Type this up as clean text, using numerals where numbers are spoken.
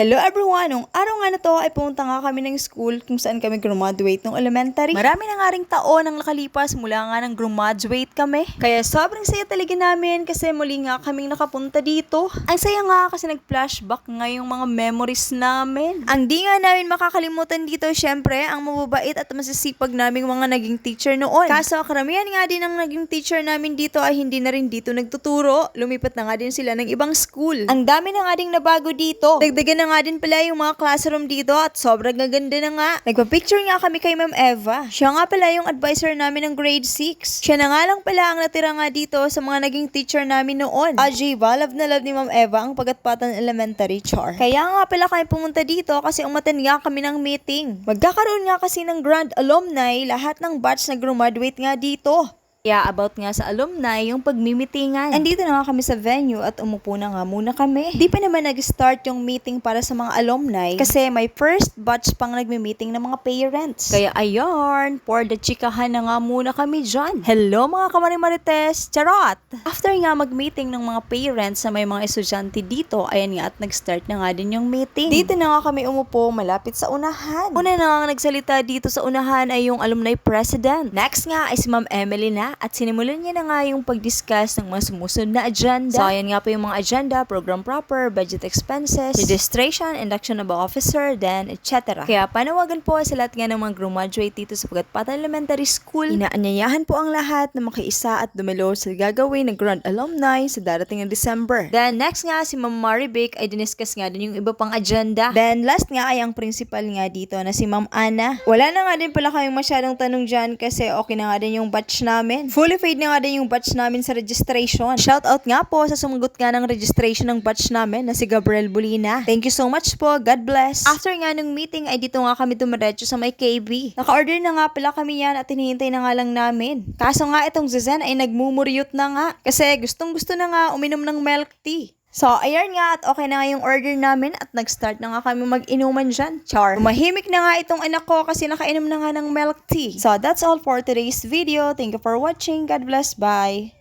Hello everyone! Nung araw nga na to ay pumunta nga kami ng school kung saan kami graduate ng elementary. Marami na nga ring taon ang nakalipas mula nga ng graduate kami. Kaya sobrang saya talaga namin kasi muli nga kaming nakapunta dito. Ang saya nga kasi nag-flashback nga yung mga memories namin. Ang di nga namin makakalimutan dito syempre ang mababait at masisipag naming mga naging teacher noon. Kaso karamihan nga din ang naging teacher namin dito ay hindi na rin dito nagtuturo. Lumipat na nga din sila ng ibang school. Ang dami na nga ding nabago dito. Dagdagan na nga din pala yung mga classroom dito at sobrang gaganda na nga. Nagpa-picture nga kami kay Ma'am Eva. Siya nga pala yung advisor namin ng grade 6. Siya na nga lang pala ang natira nga dito sa mga naging teacher namin noon. Ajiba, love na love ni Ma'am Eva ang Pagatpatan Elementary, char. Kaya nga pala kami pumunta dito kasi umattend nga kami ng meeting. Magkakaroon nga kasi ng grand alumni, lahat ng batch na graduate nga dito. Kaya about nga sa alumni, yung pagmimitingan. Andito na nga kami sa venue at umupo na nga muna kami. Di pa naman nag-start yung meeting para sa mga alumni kasi may first batch pang nagmi-meeting ng mga parents. Kaya ayun, for the chikahan na nga muna kami dyan. Hello mga kamari-marites, charot! After nga mag-meeting ng mga parents na may mga estudyante dito, ayan nga at nag-start na nga din yung meeting. Dito na nga kami umupo malapit sa unahan. Una na nga nagsalita dito sa unahan ay yung alumni president. Next nga ay si Ma'am Emily na at sinimulan niya na nga yung pag-discuss ng mga sumusunod na agenda. So, ayan nga po yung mga agenda, program proper, budget expenses, registration, induction of officer, then, etc. Kaya panawagan po sa lahat nga ng mga graduate dito sa Pagatpatan Elementary School. Inaanyayahan po ang lahat na makiisa at dumelo sa gagawin ng Grand Alumni sa darating na December. Then, next nga si Ma'am Marivic ay diniscuss nga din yung iba pang agenda. Then, last nga ay ang principal nga dito na si Ma'am Ana. Wala na nga din pala kayong masyadong tanong dyan kasi okay na nga din yung batch namin. Fully paid na nga din yung batch namin sa registration. Shoutout nga po sa sumagot nga ng registration ng batch namin na si Gabriel Bulina. Thank you so much po. God bless. After nga nung meeting ay dito nga kami dumiretso sa may KB. Naka-order na nga pala kami yan at hinihintay na nga lang namin. Kaso nga itong Zezen ay nagmumuryot na nga kasi gustong gusto na nga uminom ng milk tea. So, ayan nga at okay na nga yung order namin at nag-start na nga kami mag-inuman dyan. Char. Umahimik na nga itong anak ko kasi nakainom na nga ng milk tea. So, that's all for today's video. Thank you for watching. God bless. Bye.